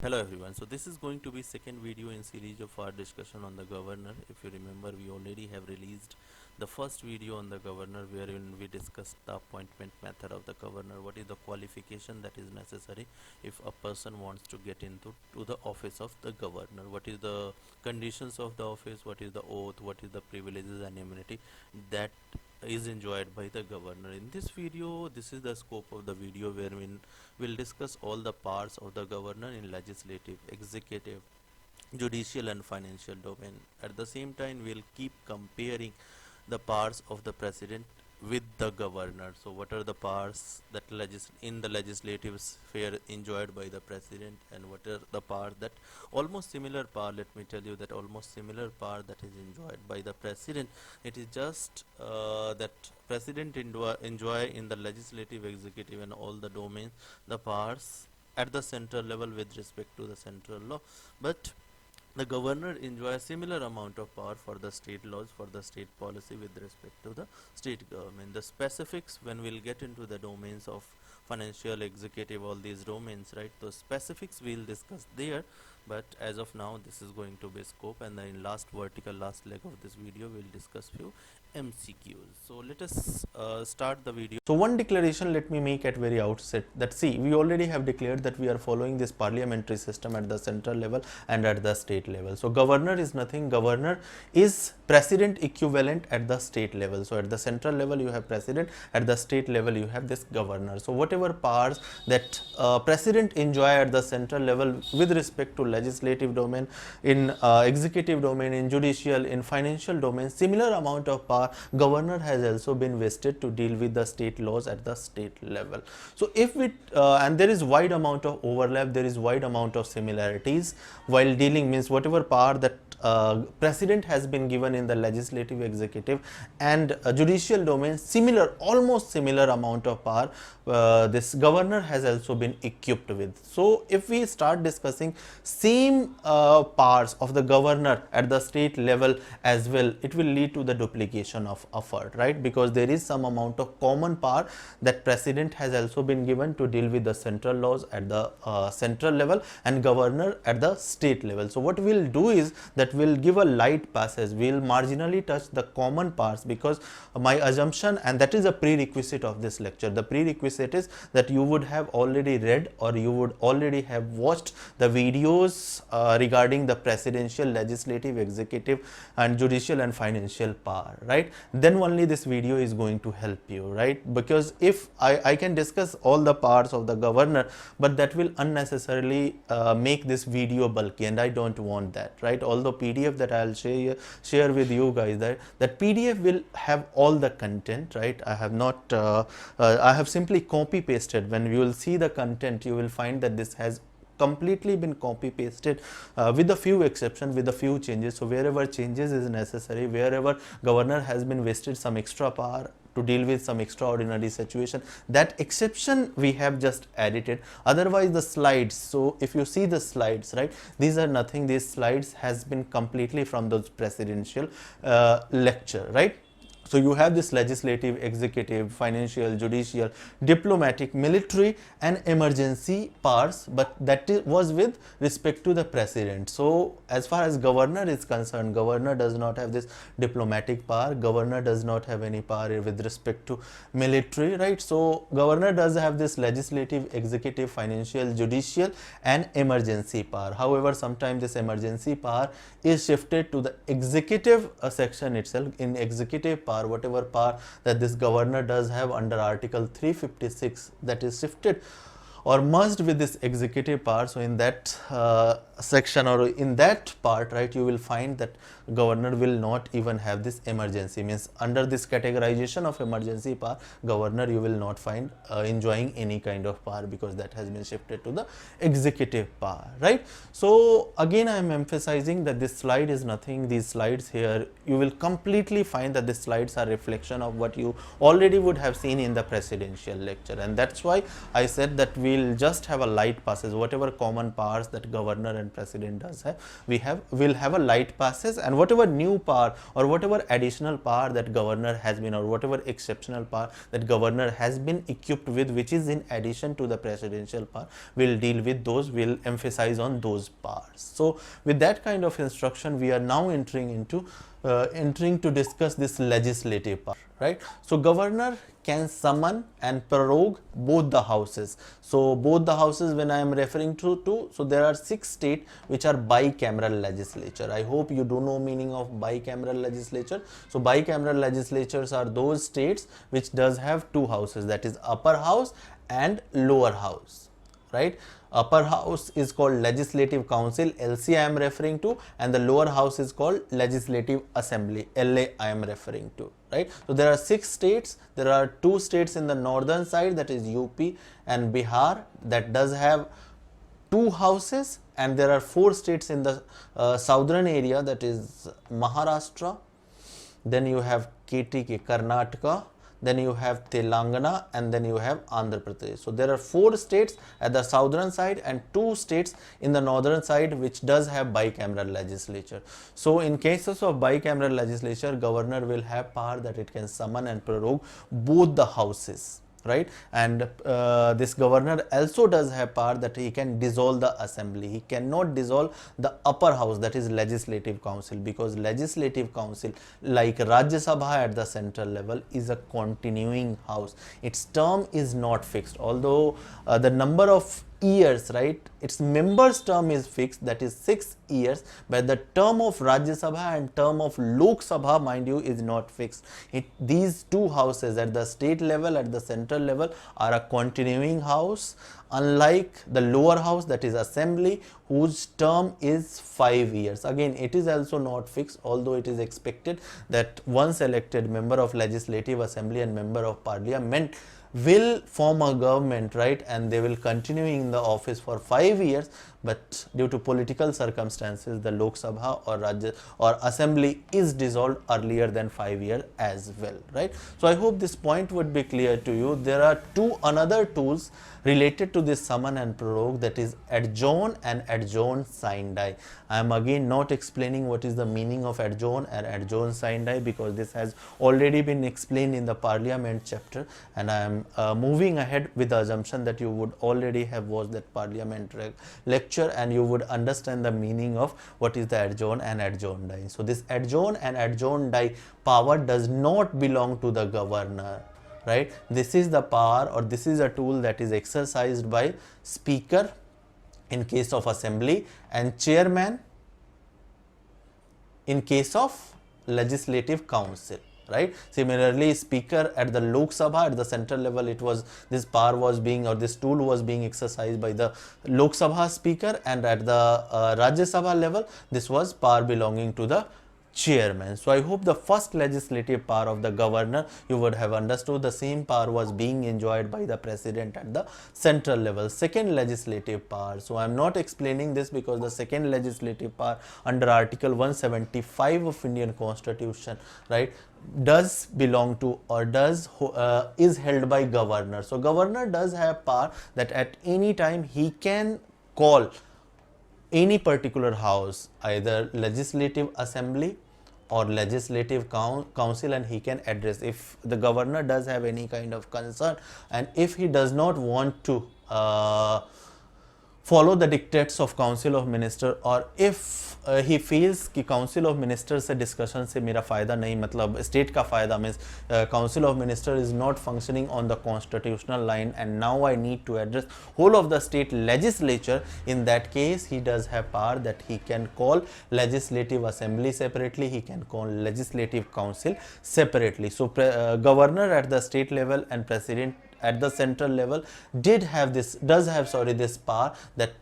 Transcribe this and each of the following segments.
Hello everyone. So this is going to be second video in series of our discussion on the governor. If you remember, we already have released the first video on the governor wherein we discussed the appointment method of the governor. What is the qualification that is necessary if a person wants to get into the office of the governor? What is the conditions of the office? What is the oath? What is the privileges and immunity that is enjoyed by the governor? In this video, this is the scope of the video wherein we'll discuss all the parts of the governor in legislative, executive, judicial and financial domain. At the same time, we'll keep comparing the powers of the president with the governor. So what are the powers that in the legislative sphere enjoyed by the president, and what are the powers that almost similar power, let me tell you that almost similar power that is enjoyed by the president. It is just that president enjoy in the legislative, executive and all the domains the powers at the central level with respect to the central law, but the governor enjoys similar amount of power for the state laws, for the state policy with respect to the state government. The specifics, when we'll get into the domains of financial, executive, all these domains, right? Those specifics we'll discuss there, but as of now, this is going to be scope, and then in last leg of this video, we'll discuss few MCQs. So let us start the video. So one declaration let me make at very outset, that see, we already have declared that we are following this parliamentary system at the central level and at the state level. So governor is nothing, governor is president equivalent at the state level. So at the central level you have president, at the state level you have this governor. So whatever powers that president enjoy at the central level with respect to legislative domain, in executive domain, in judicial, in financial domain, similar amount of power governor has also been vested to deal with the state laws at the state level. So if we and there is wide amount of overlap, there is wide amount of similarities while dealing, means whatever power that president has been given in the legislative, executive and judicial domain, similar, almost similar amount of power this governor has also been equipped with. So if we start discussing same powers of the governor at the state level as well, it will lead to the duplication of effort, right? Because there is some amount of common power that president has also been given to deal with the central laws at the central level and governor at the state level. So what we'll do is that we'll give a light passage, we'll marginally touch the common parts, because my assumption, and that is a prerequisite of this lecture, the prerequisite is that you would have already read or you would already have watched the videos regarding the presidential, legislative, executive and judicial and financial power, right? Then only this video is going to help you, right? Because if I can discuss all the parts of the governor, but that will unnecessarily make this video bulky, and I don't want that, right? Although PDF that I'll share with you guys, that PDF will have all the content, right? I have not I have simply copy pasted. When you will see the content, you will find that this has completely been copy pasted with a few exceptions, with a few changes. So wherever changes is necessary, wherever governor has been vested some extra power to deal with some extraordinary situation, that exception we have just edited. Otherwise the slides, so if you see the slides, right, these are nothing, these slides has been completely from those presidential lecture, right? So you have this legislative, executive, financial, judicial, diplomatic, military and emergency powers, but that was with respect to the president. So as far as governor is concerned, governor does not have this diplomatic power, governor does not have any power with respect to military, right? So governor does have this legislative, executive, financial, judicial and emergency power. However, sometimes this emergency power is shifted to the executive section itself. In executive power, whatever power that this governor does have under Article 356, that is shifted or merged with this executive power. So in that section or in that part, right, you will find that governor will not even have this emergency, means under this categorization of emergency power, governor you will not find enjoying any kind of power, because that has been shifted to the executive power, right? So again I am emphasizing that this slide is nothing, these slides here, you will completely find that these slides are reflection of what you already would have seen in the presidential lecture, and that's why I said that we'll will just have a light passage. Whatever common powers that governor and president does have, will have a light passage, and whatever new power or whatever additional power that governor has been, or whatever exceptional power that governor has been equipped with, which is in addition to the presidential power, will deal with those, will emphasize on those powers. So with that kind of instruction, we are now entering to discuss this legislative power, right? So governor can summon and prorogue both the houses. So both the houses, when I am referring to, so there are 6 states which are bicameral legislature. I hope you do know meaning of bicameral legislature. So bicameral legislatures are those states which does have 2 houses, that is upper house and lower house, right? Upper house is called Legislative Council, LC I am referring to, and the lower house is called Legislative Assembly, LA I am referring to, right? So there are 6 states. There are 2 states in the northern side, that is UP and Bihar, that does have 2 houses, and there are 4 states in the southern area, that is Maharashtra, then you have KTK, Karnataka, then you have Telangana, and then you have Andhra Pradesh. So there are 4 states at the southern side and 2 states in the northern side which does have bicameral legislature. So in cases of bicameral legislature, governor will have power that it can summon and prorogue both the houses, right? And this governor also does have power that he can dissolve the assembly. He cannot dissolve the upper house, that is legislative council, because legislative council, like Rajya Sabha at the central level, is a continuing house. Its term is not fixed, although the number of years, right, its members term is fixed, that is 6 years, but the term of Rajya Sabha and term of Lok Sabha, mind you, is not fixed. These 2 houses at the state level, at the central level, are a continuing house, unlike the lower house, that is assembly, whose term is 5 years. Again, it is also not fixed, although it is expected that once elected member of legislative assembly and member of parliament will form a government, right, and they will continue in the office for 5 years, but due to political circumstances, the Lok Sabha or Rajya or assembly is dissolved earlier than 5 years as well, right? So I hope this point would be clear to you. There are another tools related to this summon and prorogue, that is adjourn and adjourn sine die. I am again not explaining what is the meaning of adjourn and adjourn sine die, because this has already been explained in the parliament chapter, and I am moving ahead with the assumption that you would already have watched that parliament lecture and you would understand the meaning of what is the adjourn and adjourn die. So this adjourn and adjourn die power does not belong to the governor, right? This is the power, or this is a tool that is exercised by speaker in case of assembly and chairman in case of legislative council, right? Similarly, speaker at the Lok Sabha, at the central level, this power was being, or this tool was being exercised by the Lok Sabha speaker, and at the Rajya Sabha level, this was power belonging to the chairman. So I hope the first legislative power of the governor you would have understood. The same power was being enjoyed by the president at the central level. Second legislative power, so I am not explaining this because the second legislative power under Article 175 of Indian Constitution, right, does belong to, or is held by governor. So governor does have power that at any time he can call any particular house, either legislative assembly or legislative council, and he can address if the governor does have any kind of concern, and if he does not want to follow the dictates of council of minister, or if he feels कि council of minister से discussion से मेरा फायदा नहीं, मतलब state का फायदा, means council of minister is not functioning on the constitutional line and now I need to address whole of the state legislature, in that case he does have power that he can call legislative assembly separately, he can call legislative council separately. So governor at the state level and president at the central level does have this power that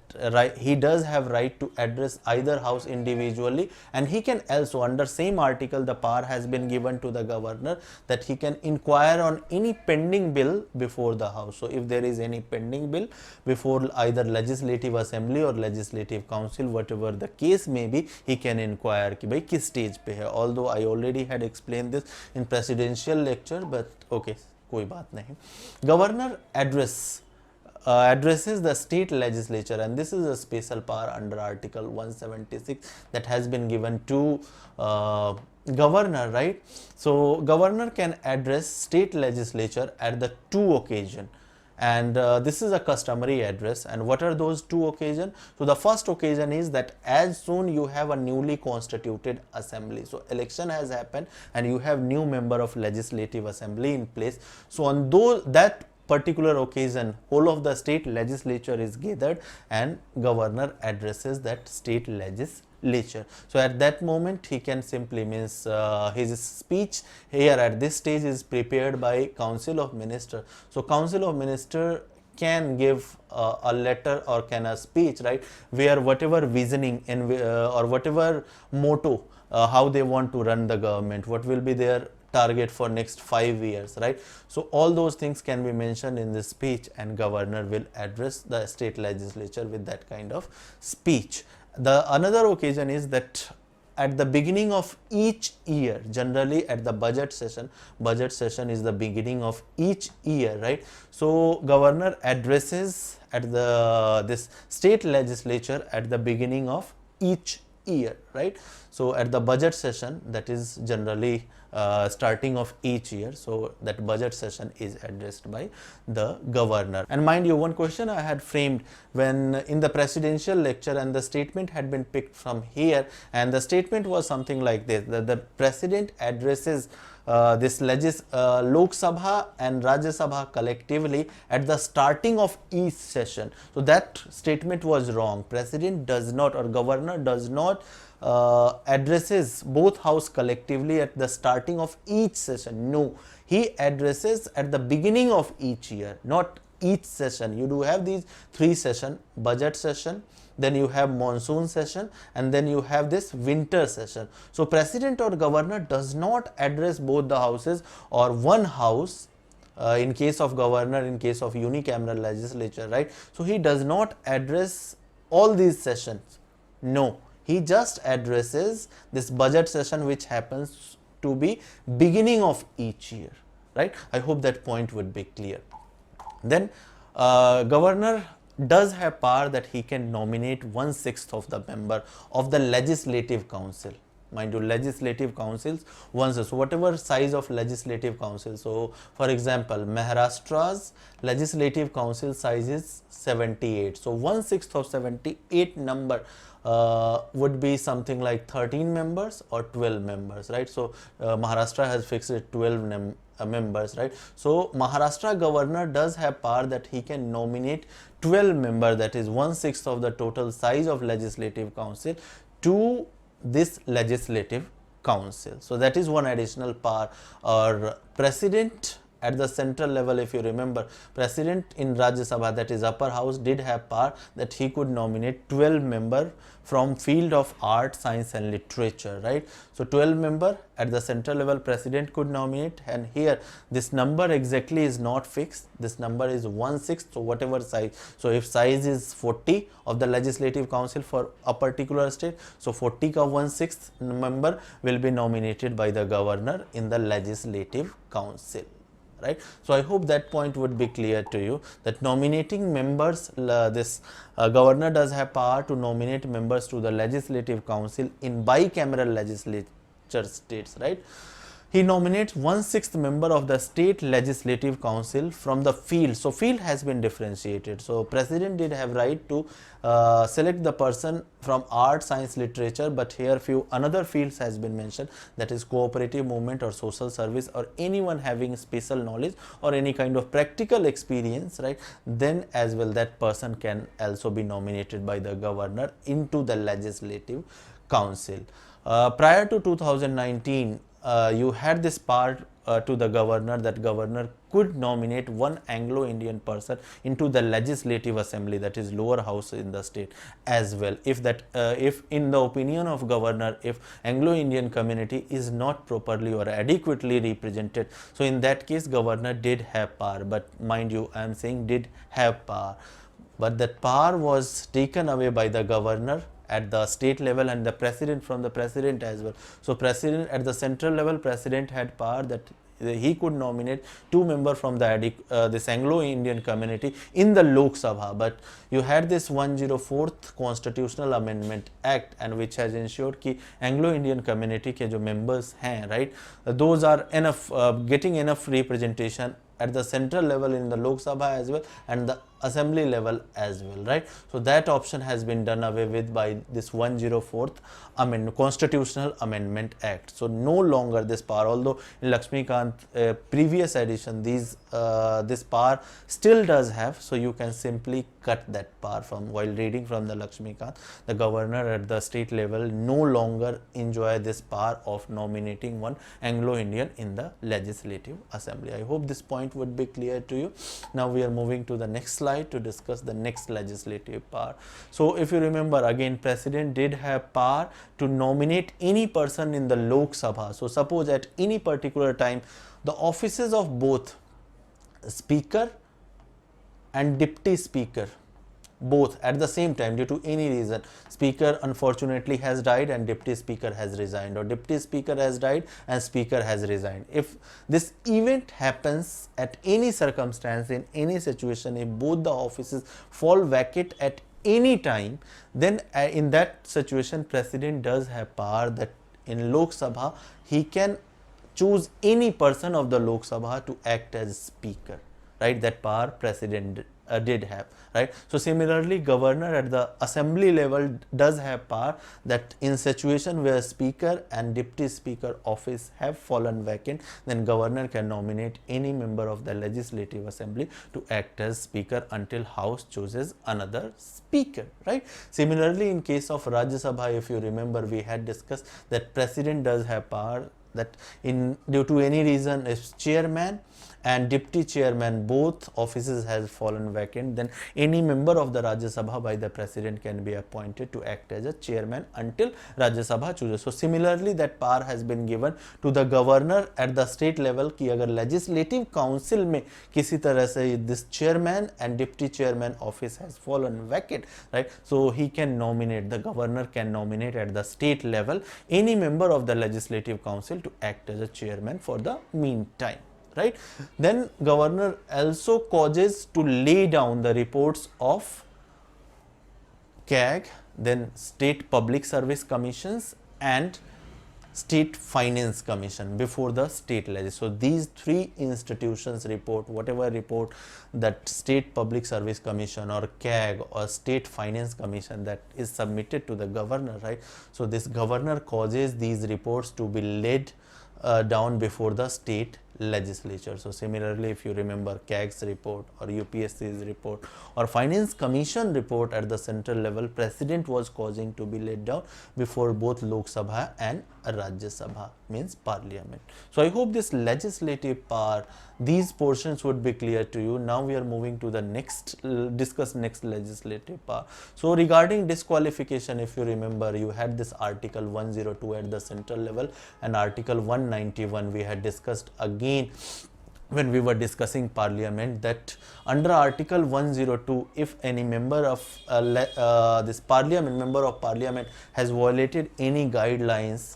he does have right to address either house individually, and he can also, under same article, the power has been given to the governor that he can inquire on any pending bill before the house. So if there is any pending bill before either legislative assembly or legislative council, whatever the case may be, he can inquire कि भाई किस stage पे है. Although I already had explained this in presidential lecture, but okay, कोई बात नहीं. Governor address addresses the state legislature, and this is a special power under Article 176 that has been given to governor, right? So governor can address state legislature at the two occasion, and this is a customary address. And what are those two occasions? So the first occasion is that as soon you have a newly constituted assembly, so election has happened and you have new member of legislative assembly in place, so on that particular occasion whole of the state legislature is gathered and governor addresses that state legislature. So at that moment he can simply means his speech here at this stage is prepared by Council of Minister. So Council of Minister can give a letter or can a speech, right, where whatever visioning and or whatever motto how they want to run the government, what will be their target for next 5 years, right? So all those things can be mentioned in this speech, and governor will address the state legislature with that kind of speech. The another occasion is that at the beginning of each year, generally at the budget session is the beginning of each year, right? So governor addresses at this state legislature at the beginning of each year, right? So at the budget session, that is generally starting of each year, so that budget session is addressed by the governor. And mind you, one question I had framed when in the presidential lecture, and the statement had been picked from here, and the statement was something like this, that the president addresses this Lok Sabha and Rajya Sabha collectively at the starting of each session. So that statement was wrong. President does not, or governor does not addresses both house collectively at the starting of each session. No, he addresses at the beginning of each year, not each session. You do have these three sessions: budget session, then you have monsoon session, and then you have this winter session. So president or governor does not address both the houses or one house in case of governor, in case of unicameral legislature, right? So he does not address all these sessions. No, he just addresses this budget session, which happens to be beginning of each year, right? I hope that point would be clear. Then governor does have power that he can nominate 1/6 of the member of the legislative council. Mind you, legislative councils, so whatever size of legislative council. So for example, Maharashtra's legislative council size is 78. So 1/6 of 78 number would be something like 13 members or 12 members, right? So Maharashtra has fixed it 12 members, right? So Maharashtra governor does have power that he can nominate 12 members, that is 1/6 of the total size of legislative council, to this legislative council. So that is one additional power. Or president at the central level, if you remember, president in Rajya Sabha, that is upper house, did have power that he could nominate 12 members from field of art, science and literature, right? So 12 members at the central level president could nominate, and here this number exactly is not fixed. This number is 1/6, so whatever size. So if size is 40 of the legislative council for a particular state, so 40 ka 1/6 member will be nominated by the governor in the legislative council, right? So I hope that point would be clear to you, that nominating members, governor does have power to nominate members to the legislative council in bicameral legislature states, right? He nominates 1/6 member of the state legislative council from the field. So field has been differentiated. So president did have right to select the person from art, science, literature, but here few another fields has been mentioned, that is cooperative movement or social service, or anyone having special knowledge or any kind of practical experience, right? Then as well that person can also be nominated by the governor into the legislative council. Prior to 2019, you had this power to the governor, that governor could nominate one Anglo-Indian person into the legislative assembly, that is lower house in the state as well, if that if in the opinion of governor, if Anglo-Indian community is not properly or adequately represented. So in that case governor did have power, but mind you, I am saying did have power, but that power was taken away by the governor at the state level, and the president from the president as well. So president at the central level, president had power that he could nominate 2 members from the this Anglo-Indian community in the Lok Sabha. But you had this 104th Constitutional Amendment Act, and which has ensured कि Anglo-Indian community के जो members हैं, right, those are enough, getting enough representation at the central level in the Lok Sabha as well and the assembly level as well, right? So that option has been done away with by this 104th Constitutional Amendment Act. So no longer this power, although in Lakshmikant previous edition this power still does have, so you can simply cut that power from while reading from the Lakshmikant. The governor at the state level no longer enjoy this power of nominating one Anglo-Indian in the legislative assembly. I hope this point would be clear to you. Now we are moving to the next slide to discuss the next legislative power. So if you remember, again, president did have power to nominate any person in the Lok Sabha. So suppose at any particular time the offices of both speaker and deputy speaker, both at the same time, due to any reason, speaker unfortunately has died and deputy speaker has resigned, or deputy speaker has died and speaker has resigned. If this event happens at any circumstance, in any situation, if both the offices fall vacant at any time, then in that situation president does have power that in Lok Sabha he can choose any person of the Lok Sabha to act as speaker, right? That power president did have, right? So similarly, governor at the assembly level does have power that in situation where speaker and deputy speaker office have fallen vacant, then governor can nominate any member of the legislative assembly to act as speaker until house chooses another speaker, right? Similarly, in case of Rajya Sabha, if you remember, we had discussed that president does have power that in due to any reason if chairman and deputy chairman both offices has fallen vacant, then any member of the Rajya Sabha by the president can be appointed to act as a chairman until Rajya Sabha chooses. So similarly, that power has been given to the governor at the state level कि अगर legislative council में किसी तरह से this chairman and deputy chairman office has fallen vacant, right? So he can nominate, the governor can nominate at the state level any member of the legislative council to act as a chairman for the meantime, right? Then governor also causes to lay down the reports of CAG, then state public service commissions and state finance commission before the state legislature. So these three institutions report, whatever report that state public service commission or CAG or state finance commission that is submitted to the governor, right? So this governor causes these reports to be laid down before the state legislature. So similarly, if you remember CAG's report or UPSC's report or finance commission report at the central level, president was causing to be laid down before both Lok Sabha and Rajya Sabha, means parliament. So I hope this legislative power, these portions would be clear to you. Now we are moving to the next, discuss next legislative power. So regarding disqualification, if you remember, you had this article 102 at the central level and article 191 we had discussed again when we were discussing parliament, that under article 102, if any member of this parliament, member of parliament has violated any guidelines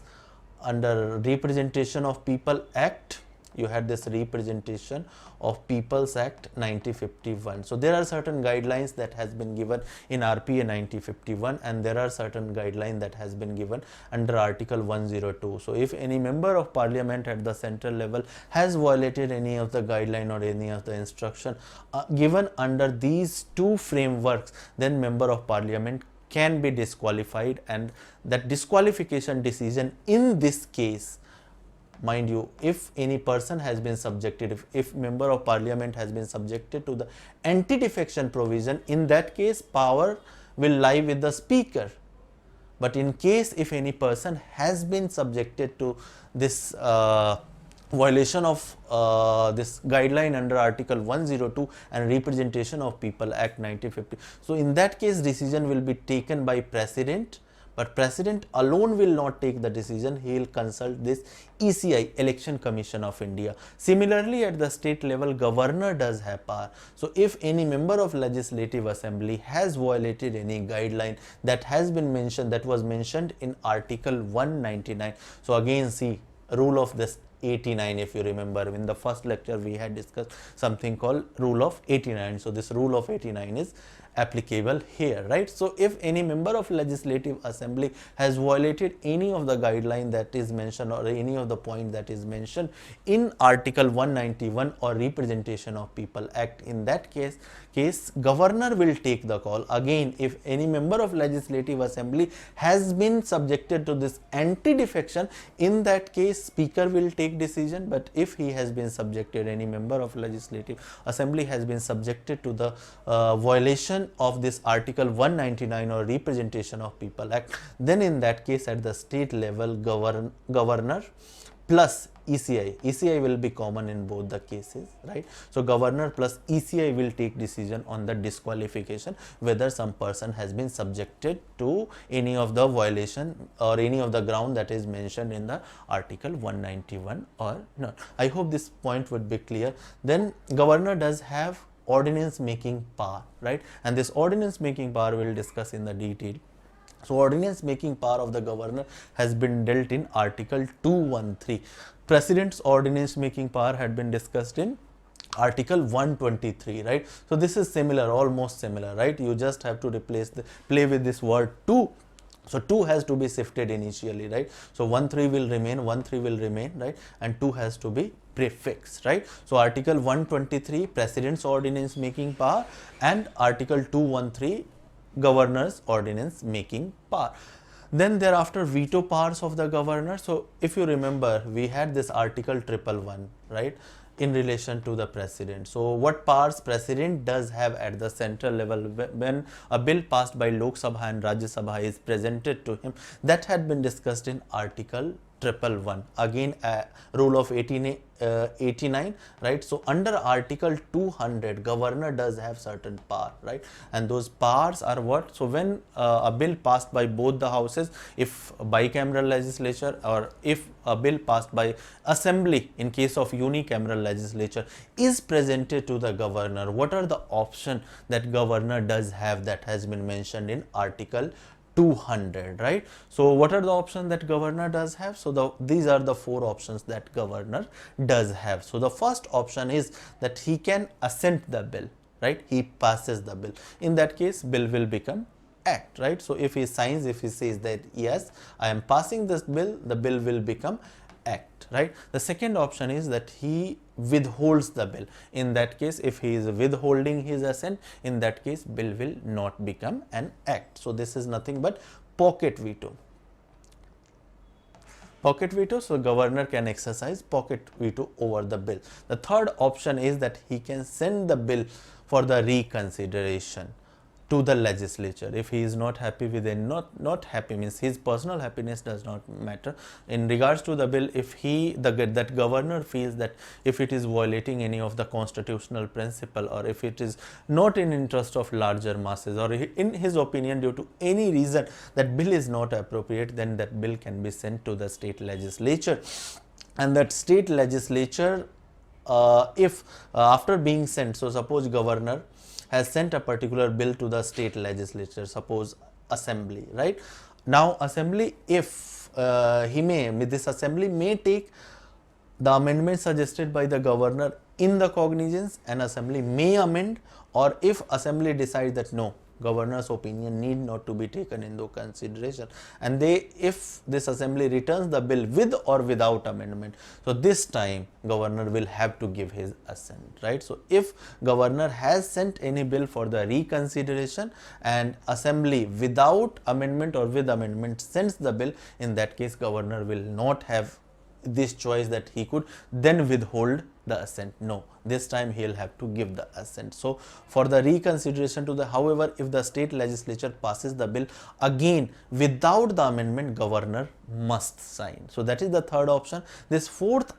under Representation of People Act, you had this Representation of People's Act 1951. So there are certain guidelines that has been given in RPA 1951 and there are certain guidelines that has been given under article 102. So if any member of parliament at the central level has violated any of the guideline or any of the instruction given under these two frameworks, then member of parliament can be disqualified, and that disqualification decision in this case, mind you, if any person has been subjected, if member of parliament has been subjected to the anti-defection provision, in that case power will lie with the speaker. But in case if any person has been subjected to this violation of this guideline under article 102 and Representation of People Act 1950, so in that case decision will be taken by president, but president alone will not take the decision, he will consult this ECI, Election Commission of India. Similarly, at the state level, governor does have power. So if any member of legislative assembly has violated any guideline that has been mentioned, that was mentioned in article 199, so again see, rule of this 89. If you remember, in the first lecture we had discussed something called rule of 89. So this rule of 89 is applicable here, right? So if any member of legislative assembly has violated any of the guideline that is mentioned or any of the point that is mentioned in article 191 or representation of people act, in that case governor will take the call. Again, if any member of legislative assembly has been subjected to this anti-defection, in that case speaker will take decision. But if he has been subjected, any member of legislative assembly has been subjected to the violation of this article 199 or representation of people act, then in that case at the state level governor plus ECI will be common in both the cases, right? So governor plus ECI will take decision on the disqualification, whether some person has been subjected to any of the violation or any of the ground that is mentioned in the article 191 or not. I hope this point would be clear. Then governor does have ordinance making power, right? And this ordinance making power we will discuss in the detail. So ordinance making power of the governor has been dealt in article 213. President's ordinance making power had been discussed in article 123, right? So this is similar, almost similar, right? You just have to play with this word 2. So 2 has to be shifted initially, right? So 13 will remain, right? And 2 has to be prefixed, right? So article 123, president's ordinance making power, and article 213, governor's ordinance making power. Then thereafter veto powers of the governor. So if you remember, we had this article 111, right, in relation to the president. So what powers president does have at the central level when a bill passed by Lok Sabha and Rajya Sabha is presented to him, that had been discussed in article 111. Again, rule of 89, right? So under article 200, governor does have certain power, right? And those powers are what? So when a bill passed by both the houses, if bicameral legislature, or if a bill passed by assembly in case of unicameral legislature is presented to the governor, what are the options that governor does have that has been mentioned in article 200, right? So what are the options that governor does have? So these are the 4 options that governor does have. So the first option is that he can assent the bill, right? He passes the bill. In that case, bill will become act, right? So if he signs, if he says that yes, I am passing this bill, the bill will become act, right? The second option is that he withholds the bill. In that case, if he is withholding his assent, in that case bill will not become an act. So this is nothing but pocket veto. Pocket veto, so governor can exercise pocket veto over the bill. The third option is that he can send the bill for the reconsideration to the legislature. If he is not happy with it, not happy means his personal happiness does not matter. In regards to the bill, if that governor feels that if it is violating any of the constitutional principle, or if it is not in interest of larger masses, or in his opinion due to any reason that bill is not appropriate, then that bill can be sent to the state legislature. And that state legislature, if after being sent, so suppose governor has sent a particular bill to the state legislature, suppose assembly, right? Now assembly, if this assembly may take the amendment suggested by the governor in the cognizance, and assembly may amend, or if assembly decides that no, governor's opinion need not to be taken into consideration, and if this assembly returns the bill with or without amendment, so this time governor will have to give his assent, right? So if governor has sent any bill for the reconsideration and assembly without amendment or with amendment sends the bill, in that case governor will not have this choice that he could then withhold the assent. No, this time he will have to give the assent. So for the reconsideration to the, however, if the state legislature passes the bill again without the amendment, governor must sign. So that is the third option. This fourth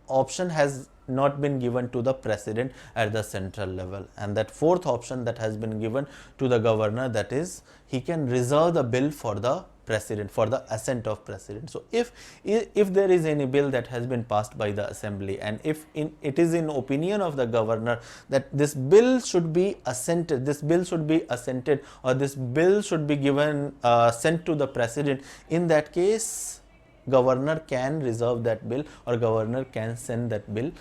option has not been given to the president at the central level, and that fourth option that has been given to the governor, that is he can reserve the bill for the president, for the assent of president. So if there is any bill that has been passed by the assembly, and if it is in opinion of the governor that this bill should be assented, or this bill should be given sent to the president, in that case governor can reserve that bill, or governor can send that bill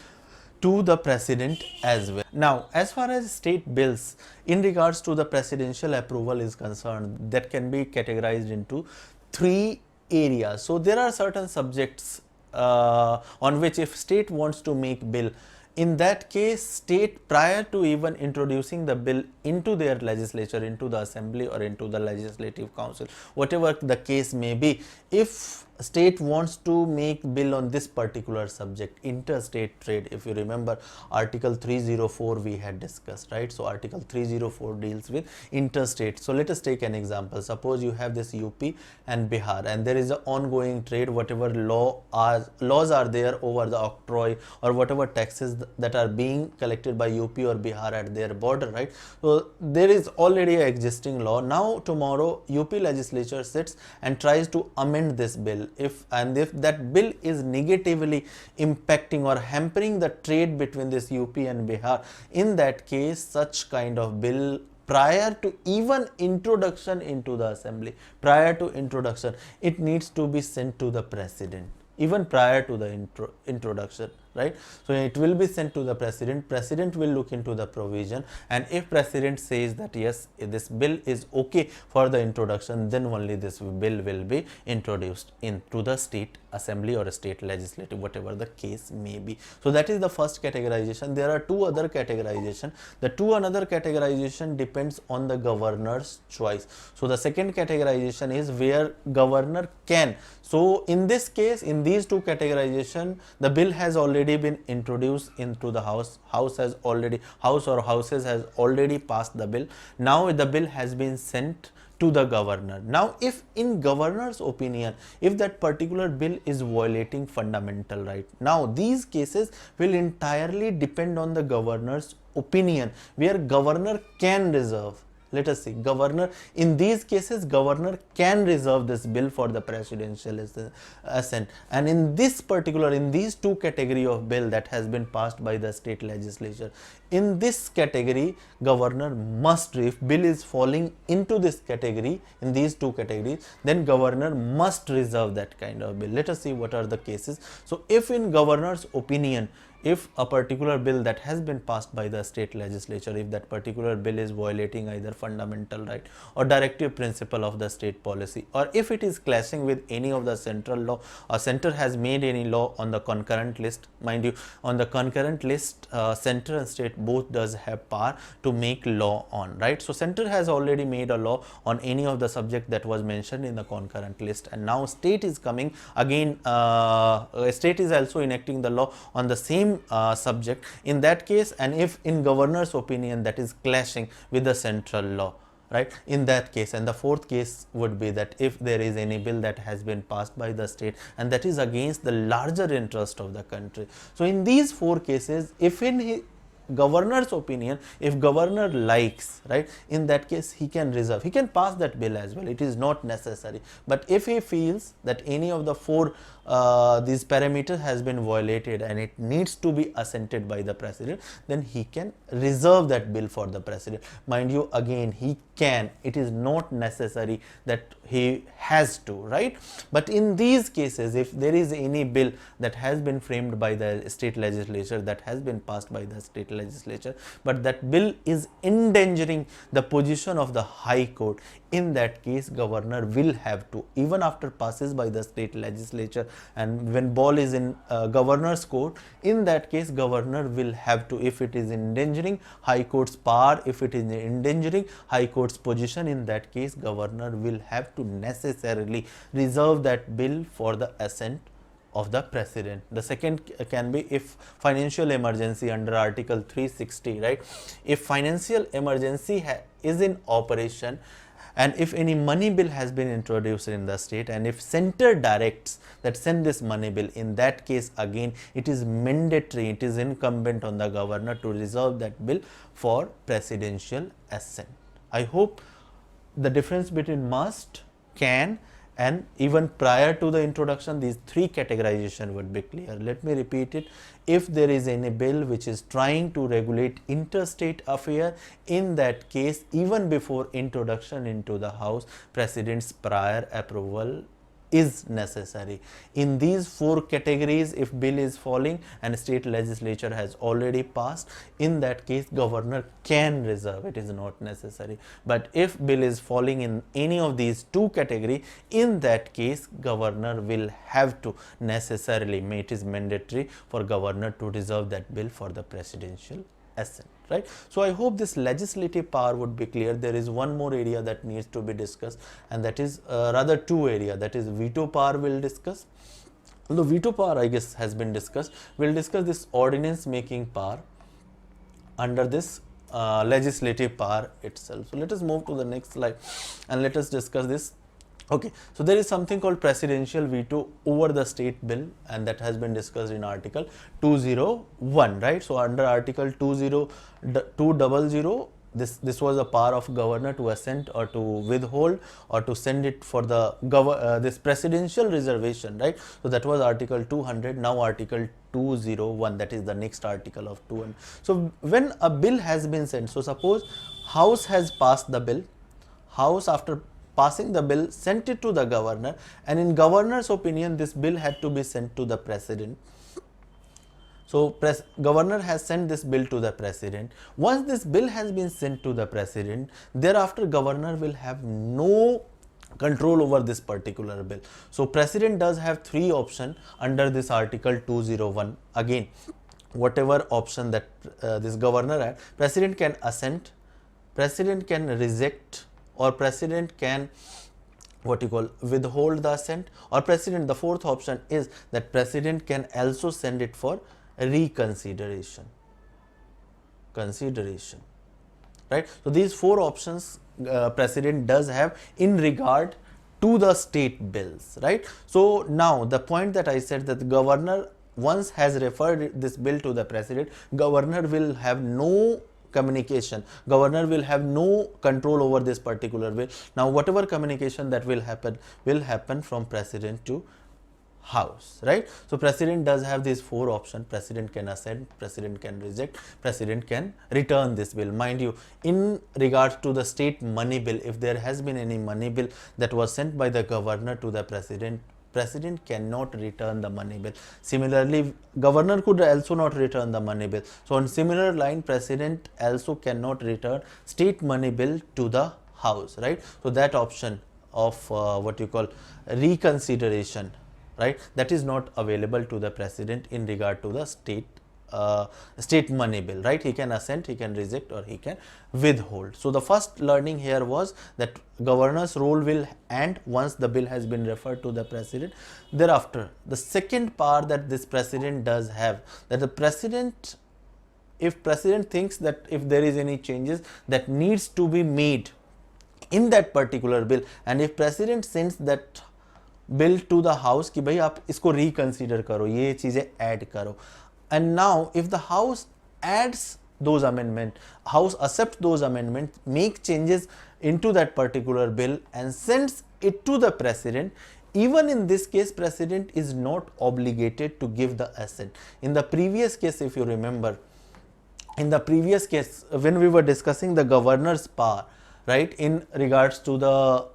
to the president as well. Now, as far as state bills in regards to the presidential approval is concerned, that can be categorized into three areas. So there are certain subjects on which if state wants to make bill, in that case state, prior to even introducing the bill into their legislature, into the assembly or into the legislative council, whatever the case may be, if state wants to make bill on this particular subject, interstate trade, if you remember article 304 we had discussed, right? So article 304 deals with interstate. So let us take an example. Suppose you have this UP and Bihar, and there is an ongoing trade, whatever laws are there over the octroi or whatever taxes that are being collected by UP or Bihar at their border, right? So there is already an existing law. Now tomorrow UP legislature sits and tries to amend this bill. If that bill is negatively impacting or hampering the trade between this UP and Bihar, in that case such kind of bill, prior to even introduction into the assembly, prior to introduction, it needs to be sent to the president, even prior to the introduction, right? So it will be sent to the president. President will look into the provision, and if president says that yes, this bill is okay for the introduction, then only this bill will be introduced into the state assembly or a state legislative, whatever the case may be. So that is the first categorization. There are two other categorization. The two another categorization depends on the governor's choice. So the second categorization is where governor can. So in this case, in these two categorization, the bill has already been introduced into the house. House or houses has already passed the bill. Now the bill has been sent to the governor. Now if in governor's opinion, if that particular bill is violating fundamental right, now these cases will entirely depend on the governor's opinion, where governor can reserve. Let us see, governor, in these cases governor can reserve this bill for the presidential assent, and in this particular, in these two category of bill that has been passed by the state legislature, in this category governor must, if bill is falling into this category, in these two categories, then governor must reserve that kind of bill. Let us see what are the cases. So if in governor's opinion, if a particular bill that has been passed by the state legislature, if that particular bill is violating either fundamental right or directive principle of the state policy, or if it is clashing with any of the central law, or center has made any law on the concurrent list, mind you, on the concurrent list center and state both does have power to make law on, right? So center has already made a law on any of the subject that was mentioned in the concurrent list, and now state is coming again, state is also enacting the law on the same subject in that case, and if in governor's opinion that is clashing with the central law, right, in that case. And the fourth case would be that if there is any bill that has been passed by the state and that is against the larger interest of the country. So in these four cases, if in governor's opinion, if governor likes, right, in that case he can reserve, he can pass that bill as well, it is not necessary. But if he feels that any of the four these parameters has been violated and it needs to be assented by the president, then he can reserve that bill for the president. Mind you, again, he can, it is not necessary that he has to, right? But in these cases, if there is any bill that has been framed by the state legislature, that has been passed by the state legislature, but that bill is endangering the position of the high court, in that case governor will have to, even after passes by the state legislature and when ball is in governor's court, in that case governor will have to, if it is endangering high court's power, if it is endangering high court's position, in that case governor will have to necessarily reserve that bill for the assent of the president. The second can be if financial emergency under article 360, right? If financial emergency is in operation, and if any money bill has been introduced in the state, and if center directs that send this money bill, in that case again it is mandatory, it is incumbent on the governor to reserve that bill for presidential assent. I hope the difference between must, can, and even prior to the introduction, these three categorization would be clear. Let me repeat it. If there is any bill which is trying to regulate interstate affair, in that case, even before introduction into the house, president's prior approval is necessary. In these 4 categories, if bill is falling and state legislature has already passed, in that case governor can reserve, it is not necessary. But if bill is falling in any of these 2 categories, in that case governor will have to necessarily, it is mandatory for governor to reserve that bill for the presidential assent, right? So I hope this legislative power would be clear. There is one more area that needs to be discussed, and that is rather 2 area, that is veto power we'll discuss. The veto power I guess has been discussed. We'll discuss this ordinance making power under this legislative power itself. So let us move to the next slide and let us discuss this. Okay, so there is something called presidential veto over the state bill, and that has been discussed in article 201, right? So under article 200, this was a power of governor to assent or to withhold or to send it for the this presidential reservation, right? So that was article 200. Now article 201, that is the next article of 200. So when a bill has been sent, so suppose House has passed the bill, House after passing the bill sent it to the governor, and in governor's opinion this bill had to be sent to the president. So governor has sent this bill to the president. Once this bill has been sent to the president, thereafter governor will have no control over this particular bill. So president does have 3 options under this article 201. Again, whatever option that this governor had, president can assent, president can reject, or president can withhold the assent, or president, the 4th option is that president can also send it for reconsideration, right? So these 4 options president does have in regard to the state bills, right? So now the point that I said, that the governor once has referred this bill to the president, governor will have no communication, governor will have no control over this particular bill. Now whatever communication that will happen from president to House, right? So president does have these 4 options. President can assent, president can reject, president can return this bill. Mind you, in regards to the state money bill, if there has been any money bill that was sent by the governor to the president, president cannot return the money bill. Similarly, governor could also not return the money bill. So on similar line, president also cannot return state money bill to the House, right? So that option of reconsideration, right, that is not available to the president in regard to the state money bill, right? He can assent, he can reject, or he can withhold. So the first learning here was that governor's role will end once the bill has been referred to the president. Thereafter, the second power that this president does have, that the president, if president thinks that if there is any changes that needs to be made in that particular bill, and if president sends that bill to the House कि भाई आप इसको reconsider करो, ये चीजें add करो, and now if the House adds those amendments, House accepts those amendments, make changes into that particular bill and sends it to the president, even in this case president is not obligated to give the assent. In the previous case, if you remember, in the previous case when we were discussing the governor's power, right, in regards to the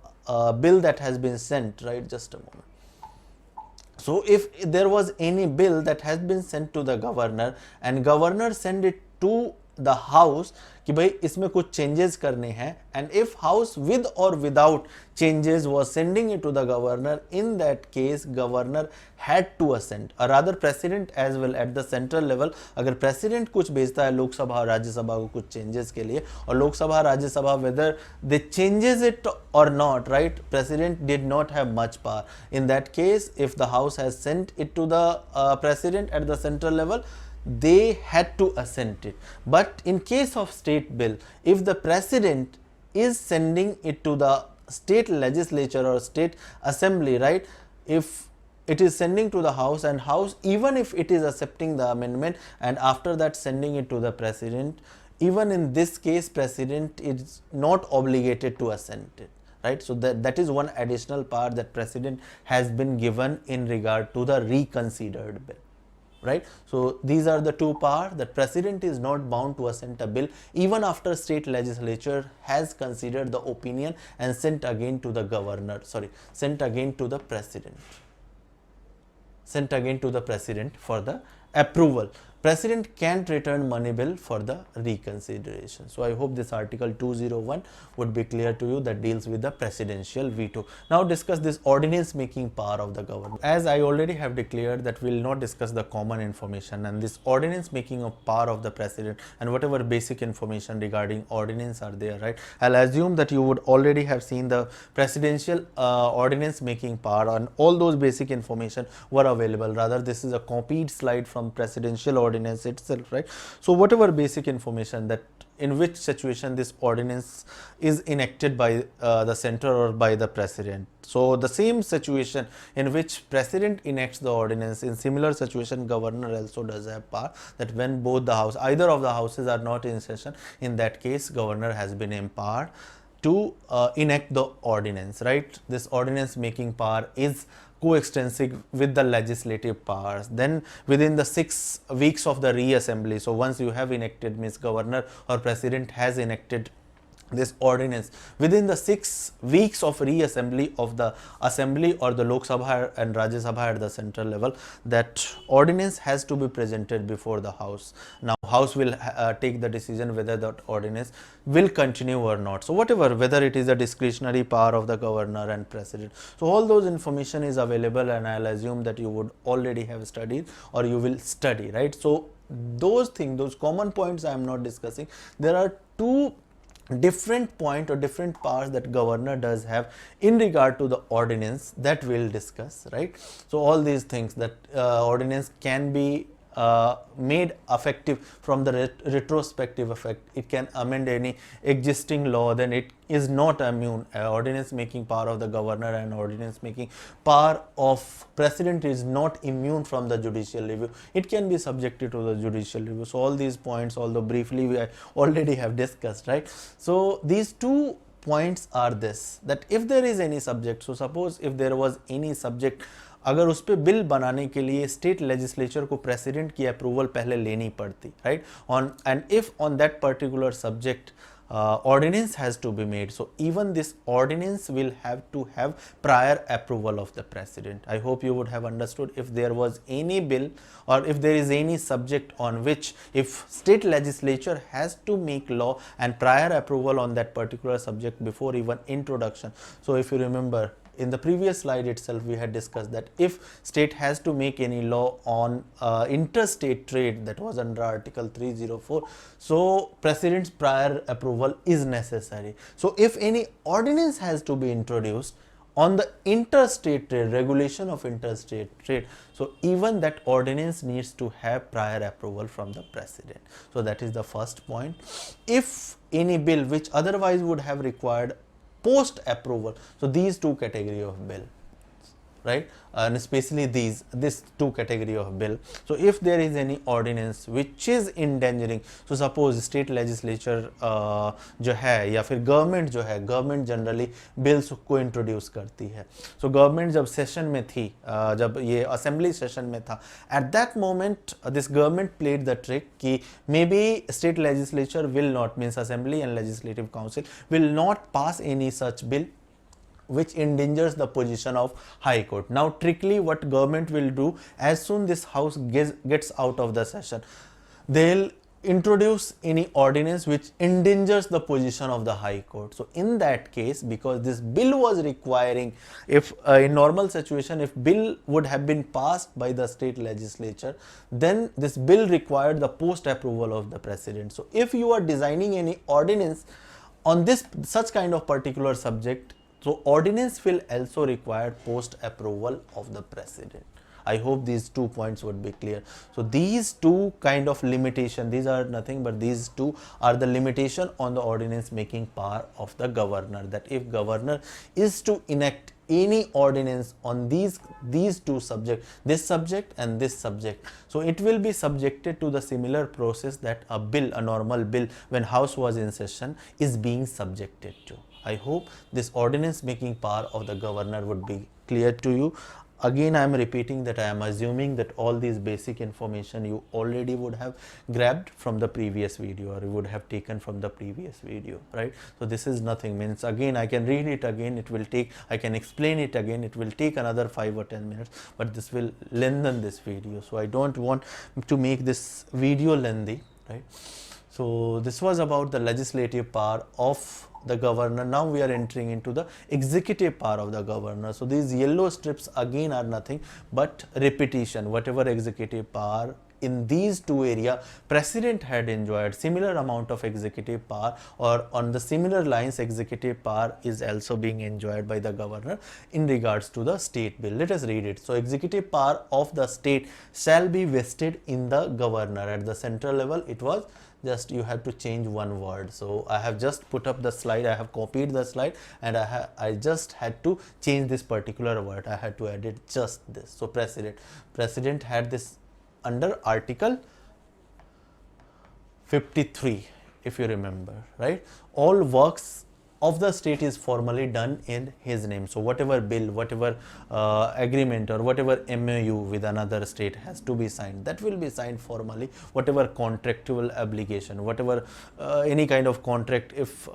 bill that has been sent, right, just a moment. So if there was any bill that has been sent to the governor and governor send it to the House कि भाई इसमें कुछ changes करने हैं, and if House with or without changes was sending it to the governor, in that case governor had to assent, or rather president as well at the central level. अगर president कुछ भेजता है लोकसभा और राज्यसभा को कुछ changes के लिए, और Lok Sabha Rajya Sabha whether they changes it or not, right, president did not have much power. In that case, if the House has sent it to the president at the central level, they had to assent it. But in case of state bill, if the president is sending it to the state legislature or state assembly, right, if it is sending to the House, and House, even if it is accepting the amendment and after that sending it to the president, even in this case president is not obligated to assent it, right? So that is one additional power that president has been given in regard to the reconsidered bill. right? So these are the two powers that president is not bound to assent a bill even after state legislature has considered the opinion and sent again to the governor, sent again to the president for the approval. President can't return money bill for the reconsideration. So I hope this article 201 would be clear to you, that deals with the presidential veto. Now discuss this ordinance making power of the government. As I already have declared that we will not discuss the common information, and this ordinance making of power of the president and whatever basic information regarding ordinance are there, right? I'll assume that you would already have seen the presidential ordinance making power, and all those basic information were available. Rather, this is a copied slide from presidential ordinance itself, right? So whatever basic information, that in which situation this ordinance is enacted by the center or by the president. So the same situation in which president enacts the ordinance, in similar situation governor also does have power, that when both the house, either of the houses are not in session, in that case governor has been empowered to enact the ordinance, right? This ordinance making power is coextensive with the legislative powers. Then within the 6 weeks of the reassembly, so once you have enacted, means governor or president has enacted this ordinance, within the 6 weeks of reassembly of the assembly or the Lok Sabha and Rajya Sabha at the central level, that ordinance has to be presented before the house. Now house will take the decision whether that ordinance will continue or not. So whatever, whether it is a discretionary power of the governor and president, so all those information is available, and I'll assume that you would already have studied or you will study, right? So those things, those common points I am not discussing. There are two different point or different powers that governor does have in regard to the ordinance that we'll discuss, right? So all these things, that ordinance can be made effective from the retrospective effect. It can amend any existing law, then it is not immune. Ordinance making power of the governor and ordinance making power of president is not immune from the judicial review. It can be subjected to the judicial review. So all these points, although briefly we already have discussed, right? So these two points are this, that if there is any subject, so suppose if there was any subject, अगर उस पर bill बनाने के लिए state legislature को president की approval पहले लेनी पड़ती, right, on and if on that particular subject ordinance has to be made, so even this ordinance will have to have prior approval of the president. I hope you would have understood. If there was any bill or if there is any subject on which if state legislature has to make law and prior approval on that particular subject before even introduction. So if you remember, in the previous slide itself we had discussed that if state has to make any law on interstate trade, that was under article 304, so president's prior approval is necessary. So if any ordinance has to be introduced on the interstate trade, regulation of interstate trade, so even that ordinance needs to have prior approval from the president. So that is the first point. If any bill which otherwise would have required post approval, so these two category of bill, right, and especially this two category of bill. So if there is any ordinance which is endangering, so suppose state legislature जो है या फिर government जो है, government generally bills को introduce करती है. So government जब सेशन में थी, जब ये असेंबली सेशन में था, at that moment this government played the trick कि may be state legislature will not, means assembly and legislative council will not pass any such bill which endangers the position of High Court. Now trickyly what government will do, as soon this house gets out of the session, they'll introduce any ordinance which endangers the position of the High Court. So in that case, because this bill was requiring, if in normal situation if bill would have been passed by the state legislature, then this bill required the post approval of the president. So if you are designing any ordinance on this such kind of particular subject, so ordinance will also require post approval of the president. I hope these 2 points would be clear. So these two kind of limitation, these are nothing but these two are the limitation on the ordinance making power of the governor, that if governor is to enact any ordinance on these two subjects, this subject and this subject, so it will be subjected to the similar process that a bill, a normal bill when house was in session is being subjected to. I hope this ordinance making power of the governor would be clear to you. again I am repeating that I am assuming that all these basic information you already would have grabbed from the previous video, or you would have taken from the previous video, right? So this is nothing, means again I can read it again, it will take, I can explain it again, it will take another 5 or 10 minutes, but this will lengthen this video, so I don't want to make this video lengthy, right? So this was about the legislative power of the governor. Now we are entering into the executive power of the governor. So these yellow strips again are nothing but repetition. Whatever executive power in these two areas president had enjoyed, similar amount of executive power, or on the similar lines executive power is also being enjoyed by the governor in regards to the state bill. Let us read it. So executive power of the state shall be vested in the governor. At the central level it was just, you have to change one word. So I have just put up the slide, I have copied the slide, and I just had to change this particular word. I had to edit just this. So president had this under article 53, if you remember, right? All works of the state is formally done in his name. So whatever bill, whatever agreement, or whatever MOU with another state has to be signed, that will be signed formally. Whatever contractual obligation, whatever any kind of contract, if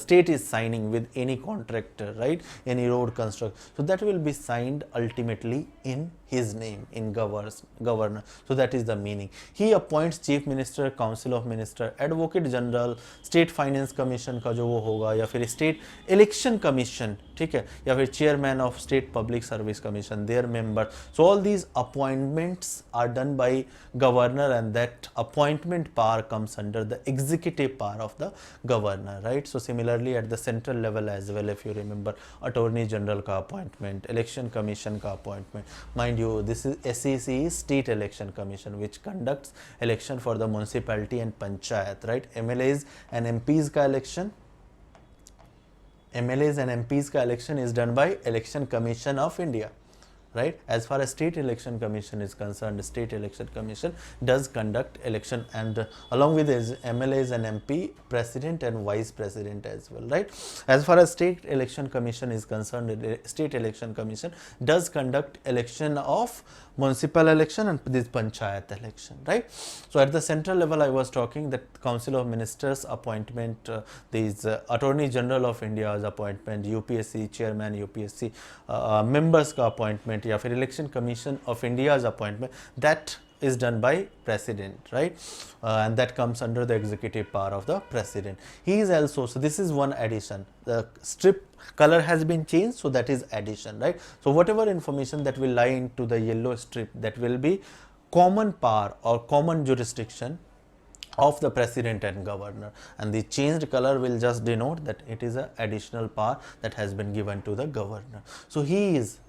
state is signing with any contractor, right, any road construction, so that will be signed ultimately in his name, in governor. So that is the meaning. He appoints chief minister, council of minister, advocate general, state finance commission का जो वो होगा, या फिर state election commission, ठीक है, या फिर chairman of state public service commission, their members. So all these appointments are done by governor, and that appointment power comes under the executive power of the governor, right? So similarly at the central level as well, if you remember, attorney general का appointment, election commission का appointment. Mind you, this is SEC, state election commission, which conducts election for the municipality and panchayat, right? MLAs and MPs का election, MLAs and MPs का election is done by Election Commission of India, right? As far as state election commission is concerned, state election commission does conduct election, and along with his MLAs and MP, president and vice president as well, right? As far as state election commission is concerned, the state election commission does conduct election of municipal election and this panchayat election, right? So at the central level I was talking that council of ministers appointment, these attorney general of India's appointment, UPSC chairman, UPSC members का appointment, या फिर election commission of India's appointment, that is done by president, right? And that comes under the executive power of the president. He is also, so this is one addition, the strip color has been changed, so that is addition, right? So whatever information that will lie into the yellow strip, that will be common power or common jurisdiction of the president and governor, and the changed color will just denote that it is an additional power that has been given to the governor. So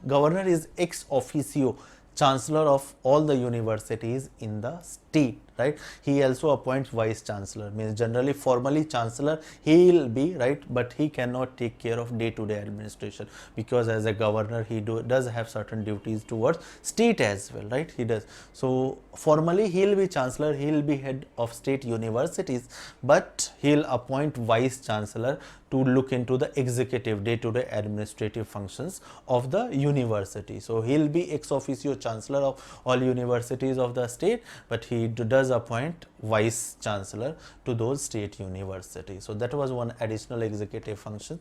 governor is ex officio chancellor of all the universities in the state, right? He also appoints vice chancellor, means generally formally chancellor he will be, right, but he cannot take care of day-to-day administration, because as a governor he does have certain duties towards state as well, right? He does. So formally he will be chancellor, he will be head of state universities, but he will appoint vice chancellor to look into the executive day-to-day administrative functions of the university. So he will be ex officio chancellor of all universities of the state, but he does appoint vice chancellor to those state universities. So that was one additional executive function.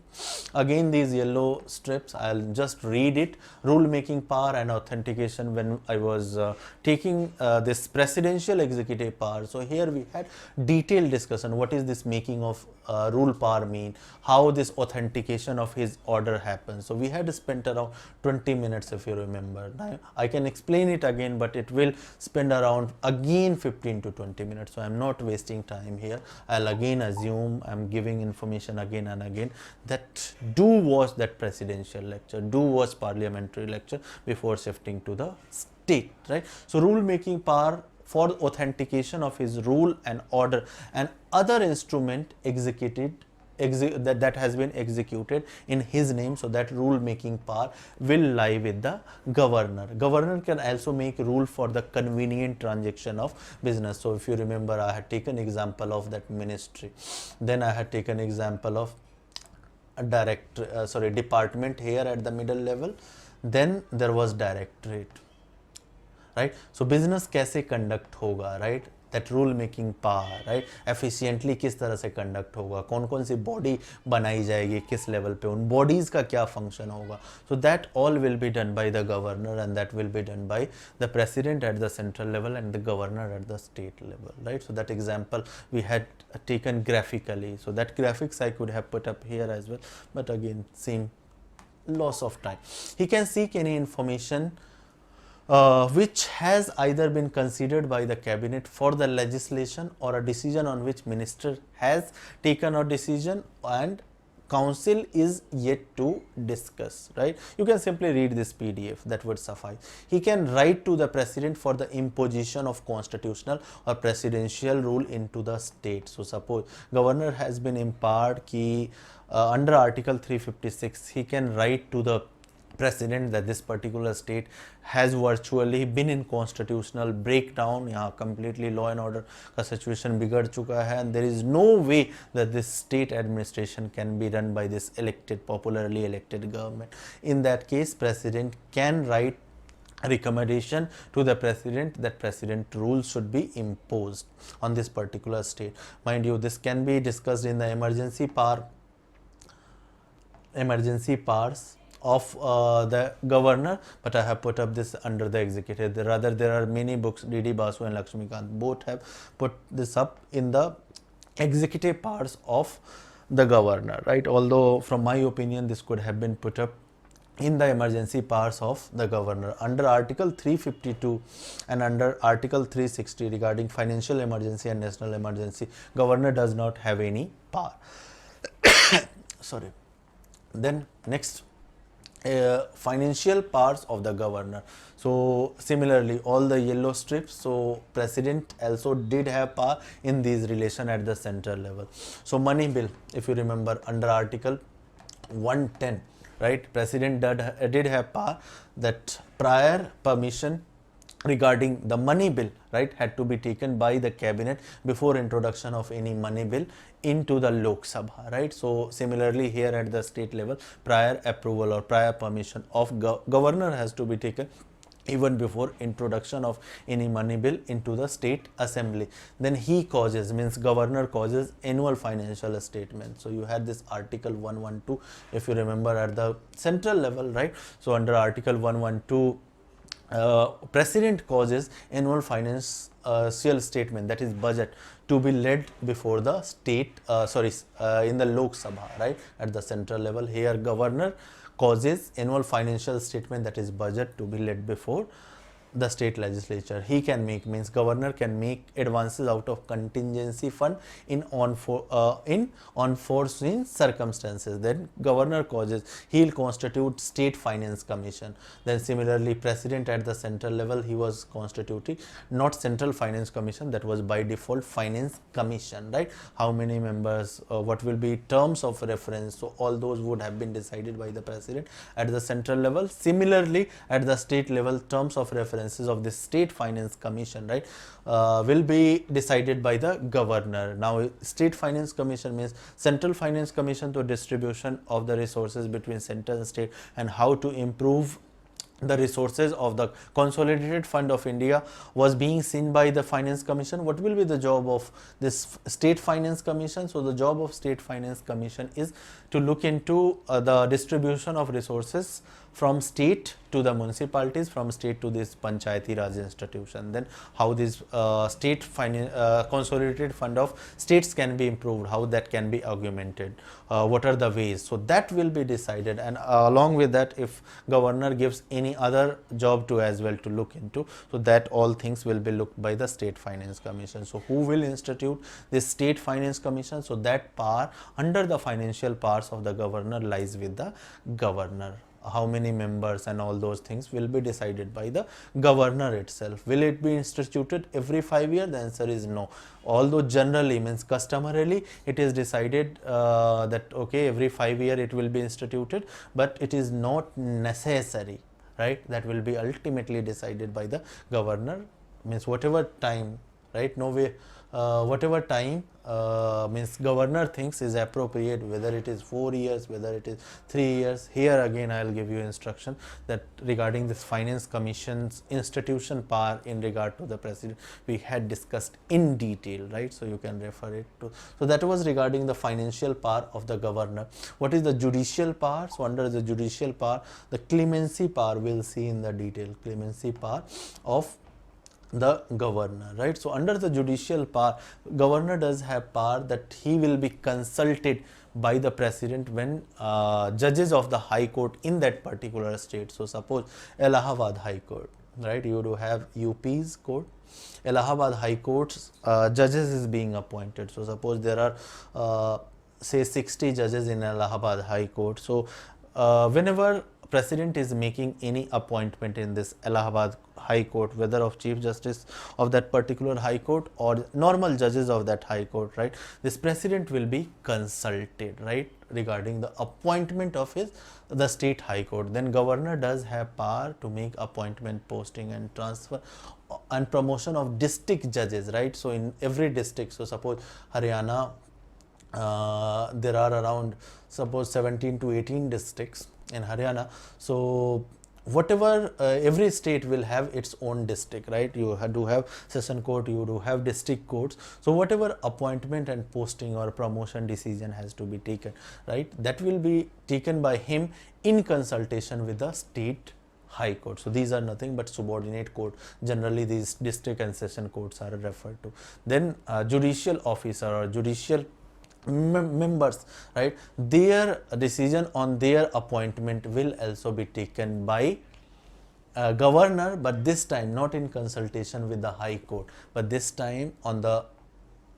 Again these yellow strips, I'll just read it. Rule making power and authentication. When I was taking this presidential executive power, so here we had detailed discussion. What is this making of rule power mean? How this authentication of his order happens? So we had spent around 20 minutes, if you remember. Now I can explain it again, but it will spend around again 15 to 20 minutes. So I'm not wasting time here. I'll again assume I'm giving information again and again, that do watch that presidential lecture, do watch parliamentary lecture before shifting to the state, right? So rule making power for authentication of his rule and order and other instrument that has been executed in his name, so that rule making power will lie with the governor. Governor can also make rule for the convenient transaction of business. So if you remember, I had taken example of that ministry, then I had taken example of department here at the middle level, then there was directorate, right? So business कैसे conduct होगा, right? That rule making power, right? Efficiently किस तरह से conduct होगा, कौन कौन सी body बनाई जाएगी किस level पे, उन bodies का क्या function होगा. So that all will be done by the governor, and that will be done by the president at the central level and the governor at the state level, right? So that example we had taken graphically. So that graphics I could have put up here as well, but again same loss of time. He can seek any information which has either been considered by the cabinet for the legislation, or a decision on which minister has taken a decision and council is yet to discuss, right? You can simply read this PDF, that would suffice. He can write to the president for the imposition of constitutional or presidential rule into the state. So suppose governor has been empowered ki under article 356, he can write to the president that this particular state has virtually been in constitutional breakdown, यहाँ completely law and order का situation बिगड़ चुका है, and there is no way that this state administration can be run by this popularly elected government. In that case, president can write a recommendation to the president that president rules should be imposed on this particular state. Mind you, this can be discussed in the emergency powers of the governor, but I have put up this under the executive. Rather, there are many books, D.D. Basu and Lakshmikant both have put this up in the executive powers of the governor, right? Although from my opinion this could have been put up in the emergency powers of the governor. Under article 352 and under article 360 regarding financial emergency and national emergency, governor does not have any power. Sorry. Then next, financial powers of the governor. So similarly, all the yellow strips, so president also did have power in these relation at the central level. So money bill, if you remember, under article 110, right, president did have power that prior permission regarding the money bill, right, had to be taken by the cabinet before introduction of any money bill into the Lok Sabha, right? So similarly here at the state level, prior approval or prior permission of governor has to be taken even before introduction of any money bill into the state assembly. Then he causes, means governor causes annual financial statement. So you had this article 112, if you remember, at the central level, right? So under article 112, president causes annual financial statement, that is budget, to be led before the state, in the Lok Sabha, right, at the central level. Here governor causes annual financial statement, that is budget, to be led before the state legislature. He can make, means governor can make advances out of contingency fund in unforeseen circumstances. Then governor causes, he will constitute state finance commission. Then similarly, president at the central level, he was constituting not central finance commission, that was by default finance commission, right? How many members, what will be terms of reference, so all those would have been decided by the president at the central level. Similarly, at the state level, terms of reference of the state finance commission, right, will be decided by the governor. Now state finance commission means central finance commission to distribution of the resources between center and state, and how to improve the resources of the consolidated fund of India was being seen by the finance commission. What will be the job of this state finance commission? So the job of state finance commission is to look into the distribution of resources from state to the municipalities, from state to this Panchayati Raj institution. Then how this state consolidated fund of states can be improved, how that can be augmented, what are the ways. So that will be decided, and along with that, if governor gives any other job to as well to look into, so that all things will be looked by the state finance commission. So who will institute this state finance commission? So that power under the financial powers of the governor lies with the governor. How many members and all those things will be decided by the governor itself. Will it be instituted every 5 years? The answer is no. Although generally, means customarily, it is decided that okay, every 5 years it will be instituted, but it is not necessary, right? That will be ultimately decided by the governor, means whatever time right? No way, whatever time means governor thinks is appropriate, whether it is 4 years, whether it is 3 years. Here again I will give you instruction that regarding this finance commission's institution power in regard to the president, we had discussed in detail, right? So you can refer it to. So that was regarding the financial power of the governor. What is the judicial power? So under the judicial power, the clemency power we'll see in the detail. Clemency power of the governor, right? So under the judicial power, governor does have power that he will be consulted by the president when judges of the high court in that particular state. So suppose Allahabad High Court, right? You do have UP's court. Allahabad High Court's judges is being appointed. So suppose there are say 60 judges in Allahabad High Court. So whenever president is making any appointment in this Allahabad High Court, whether of Chief Justice of that particular High Court or normal judges of that High Court, right? This president will be consulted, right, regarding the appointment of the state High Court. Then governor does have power to make appointment, posting and transfer and promotion of district judges, right? So in every district, so suppose Haryana, there are around suppose 17 to 18 districts in Haryana. So whatever every state will have its own district, right? You do have session court, you do have district courts. So whatever appointment and posting or promotion decision has to be taken, right, that will be taken by him in consultation with the state High Court. So these are nothing but subordinate court. Generally these district and session courts are referred to. Then judicial officer or judicial members, right, their decision on their appointment will also be taken by governor, but this time not in consultation with the High Court, but this time on the,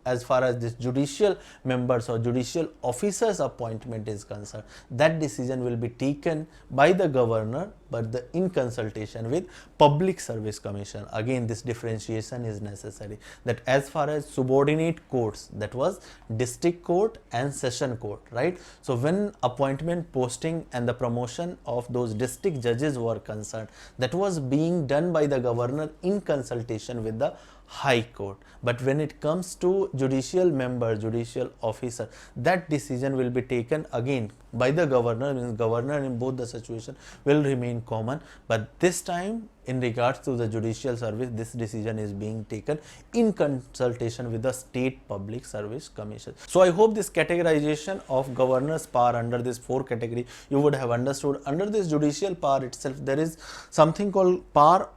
as far as this judicial members or judicial officers appointment is concerned, that decision will be taken by the governor, but in consultation with Public Service Commission. Again, this differentiation is necessary, that as far as subordinate courts, that was district court and session court, right? So when appointment, posting and the promotion of those district judges were concerned, that was being done by the governor in consultation with the High Court. But when it comes to judicial member, judicial officer, that decision will be taken again by the governor. Means governor in both the situation will remain common, but this time in regards to the judicial service, this decision is being taken in consultation with the State Public Service Commission. So I hope this categorization of governor's power under this 4 category you would have understood. Under this judicial power itself, there is something called power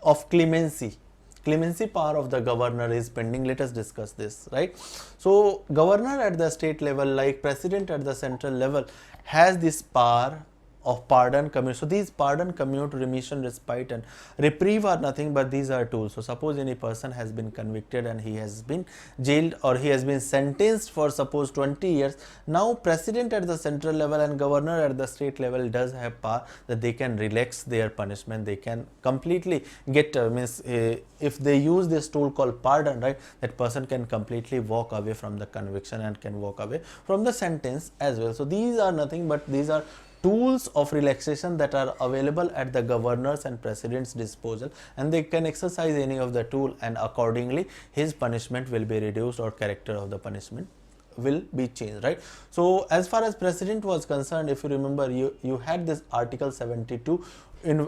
of clemency. Clemency power of the governor is pending. Let us discuss this, right? So governor at the state level, like president at the central level, has this power of pardon, commute. So these pardon, commute, remission, respite and reprieve are nothing but these are tools. So suppose any person has been convicted and he has been jailed or he has been sentenced for suppose 20 years. Now president at the central level and governor at the state level does have power that they can relax their punishment. They can completely get if they use this tool called pardon, right, that person can completely walk away from the conviction and can walk away from the sentence as well. So these are nothing but these are tools of relaxation that are available at the governor's and president's disposal, and they can exercise any of the tool and accordingly his punishment will be reduced or character of the punishment will be changed, right? So as far as president was concerned, if you remember, you had this article 72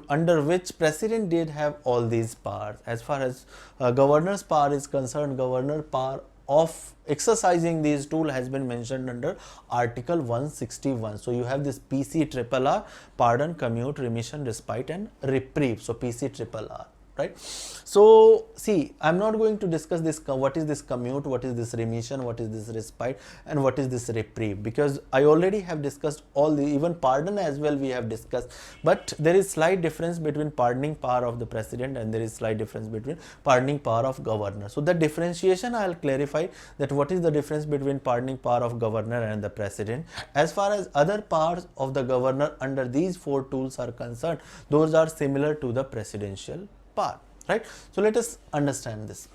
under which president did have all these powers. As far as governor's power is concerned, governor power of exercising these tool has been mentioned under article 161. So you have this PCRRR, pardon, commute, remission, respite and reprieve. So PCRRR, right? So see, I'm not going to discuss this what is this commute, what is this remission, what is this respite and what is this reprieve, because I already have discussed all the, even pardon as well we have discussed, but there is slight difference between pardoning power of the president and there is slight difference between pardoning power of governor. So the differentiation I will clarify, that what is the difference between pardoning power of governor and the president. As far as other powers of the governor under these 4 tools are concerned, those are similar to the presidential power, right? So let us understand this.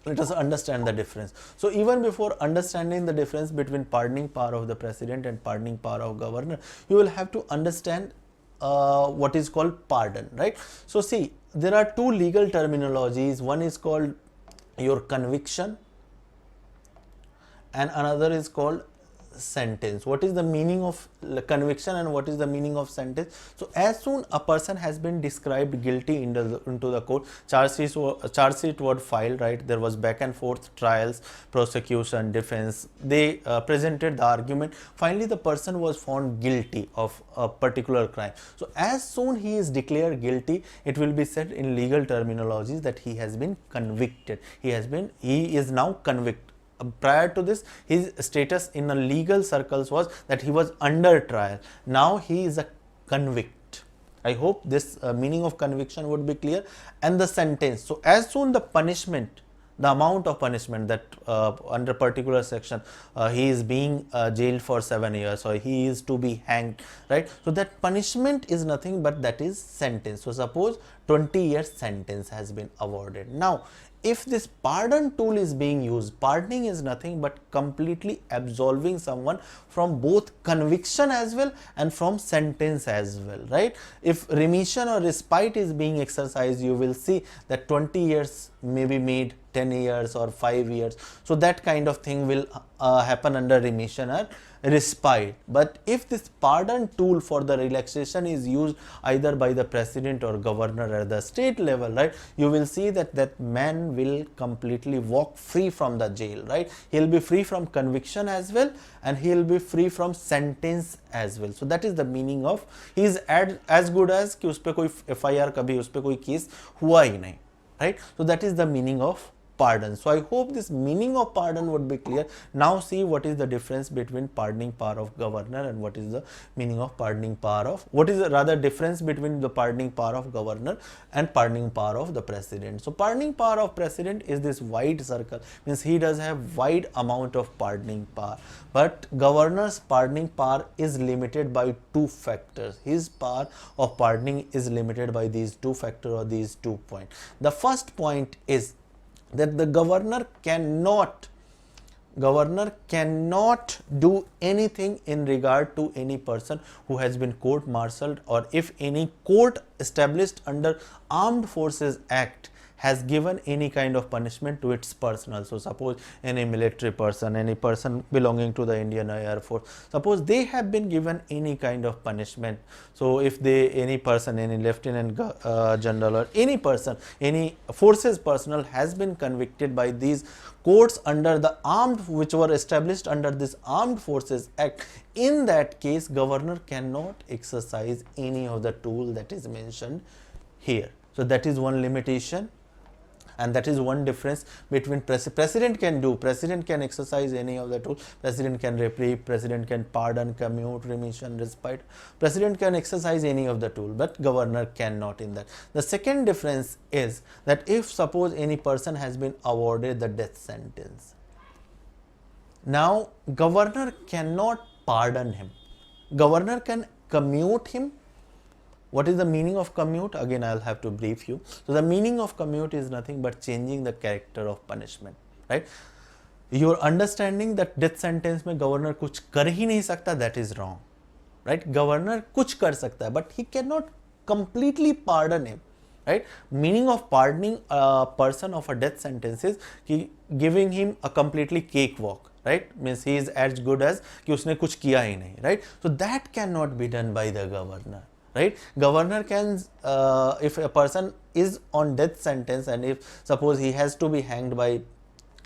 Let us understand the difference. So even before understanding the difference between pardoning power of the president and pardoning power of governor, you will have to understand what is called pardon, right? So see, there are 2 legal terminologies. One is called your conviction, and another is called sentence. What is the meaning of conviction and what is the meaning of sentence? So as soon a person has been described guilty into the court, charge sheet was filed, right? There was back and forth trials, prosecution, defense, they presented the argument. Finally the person was found guilty of a particular crime. So as soon he is declared guilty, it will be said in legal terminologies that he has been convicted. He is now convicted. Prior to this, his status in the legal circles was that he was under trial. Now he is a convict. I hope this meaning of conviction would be clear. And the sentence. So as soon the punishment, the amount of punishment that under particular section he is being jailed for 7 years or he is to be hanged, right? So that punishment is nothing but that is sentence. So suppose 20 years sentence has been awarded. Now if this pardon tool is being used, pardoning is nothing but completely absolving someone from both conviction as well and from sentence as well, right? If remission or respite is being exercised, you will see that 20 years may be made 10 years or 5 years. So that kind of thing will happen under remission or respite. But if this pardon tool for the relaxation is used either by the president or governor at the state level, right, you will see that that man will completely walk free from the jail, right? He'll be free from conviction as well and he'll be free from sentence as well. So that is the meaning of he is as good as कि उस पे कोई FIR कभी उस पे कोई case हुआ ही नहीं, right? So that is the meaning of pardon. So I hope this meaning of pardon would be clear. Now see what is the difference between pardoning power of governor and what is the meaning of pardoning power of, what is the rather difference between the pardoning power of governor and pardoning power of the president. So pardoning power of president is this wide circle, means he does have wide amount of pardoning power, but governor's pardoning power is limited by 2 factors. His power of pardoning is limited by these 2 factors or these 2 points. The first point is that the governor cannot do anything in regard to any person who has been court-martialed, or if any court established under Armed Forces Act has given any kind of punishment to its personnel. So suppose any military person, any person belonging to the Indian Air Force, suppose they have been given any kind of punishment. So if any person, any lieutenant general or any person, any forces personnel has been convicted by these courts under the which were established under this Armed Forces Act, in that case governor cannot exercise any of the tool that is mentioned here. So that is one limitation. And that is one difference between president can exercise any of the tools. President can reprieve, president can pardon, commute, remission, respite. President can exercise any of the tool, but governor cannot in that. The second difference is that if suppose any person has been awarded the death sentence, now governor cannot pardon him. Governor can commute him. What is the meaning of commute? Again, I'll have to brief you. So the meaning of commute is nothing but changing the character of punishment, right? Your understanding that death sentence में governor कुछ कर ही नहीं सकता, that is wrong, right? Governor कुछ कर सकता है, but he cannot completely pardon him, right? Meaning of pardoning a person of a death sentence is giving him a completely cakewalk, right? Means he is as good as कि उसने कुछ किया ही नहीं, right? So that cannot be done by the governor. Right? Governor can, if a person is on death sentence and if suppose he has to be hanged by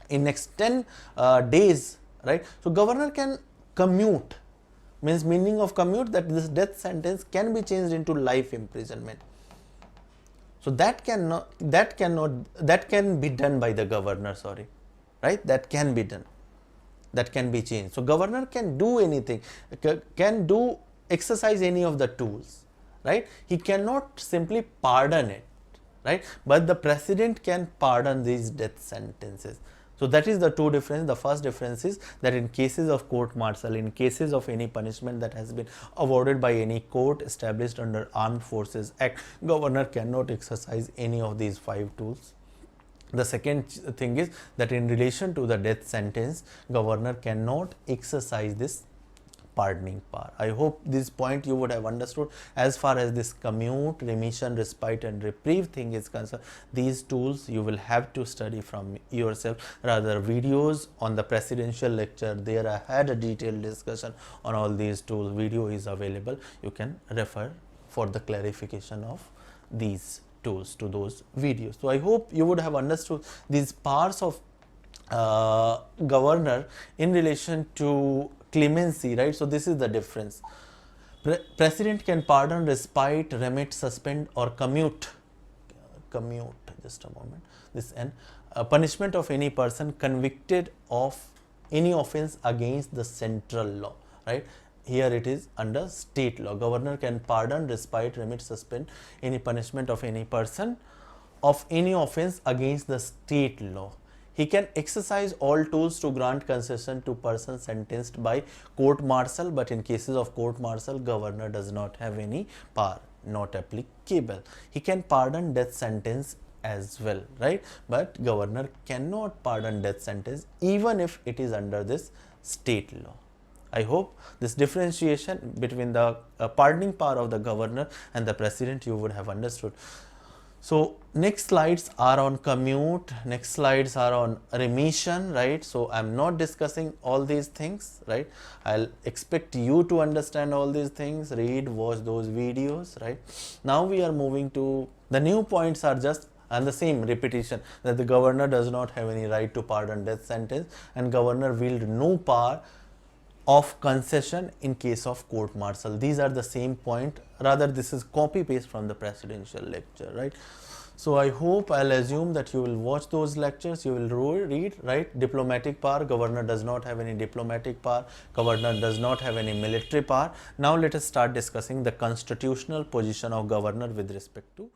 in next 10 days, right? So governor can commute, means meaning of commute that this death sentence can be changed into life imprisonment. So that can be done by the governor, sorry, right? That can be done. That can be changed. So governor can do anything, can exercise any of the tools. Right? He cannot simply pardon it, right? But the president can pardon these death sentences. So that is the 2 difference. The first difference is that in cases of court-martial, in cases of any punishment that has been awarded by any court established under Armed Forces Act, governor cannot exercise any of these 5 tools. The second thing is that in relation to the death sentence, governor cannot exercise this pardoning power. I hope this point you would have understood. As far as this commute, remission, respite and reprieve thing is concerned, these tools you will have to study from yourself. Rather, videos on the presidential lecture, there I had a detailed discussion on all these tools. Video is available. You can refer for the clarification of these tools to those videos. So I hope you would have understood these parts of governor in relation to clemency, right? So this is the difference. President can pardon, respite, remit, suspend or commute, just a moment, this n punishment of any person convicted of any offense against the central law, right? Here it is under state law. Governor can pardon, respite, remit, suspend any punishment of any person of any offense against the state law. He can exercise all tools to grant concession to persons sentenced by court martial, but in cases of court martial, governor does not have any power, not applicable. He can pardon death sentence as well, right? But governor cannot pardon death sentence even if it is under this state law. I hope this differentiation between the pardoning power of the governor and the president you would have understood. So next slides are on commute, next slides are on remission, right? So I'm not discussing all these things, right? I'll expect you to understand all these things, read, watch those videos, right? Now we are moving to the new points are just and the same repetition that the governor does not have any right to pardon death sentence and governor wield no power of concession in case of court martial. These are the same point, rather this is copy paste from the presidential lecture, right? So I hope, I'll assume that you will watch those lectures, you will read, right? Diplomatic power, governor does not have any diplomatic power, governor does not have any military power. Now let us start discussing the constitutional position of governor with respect to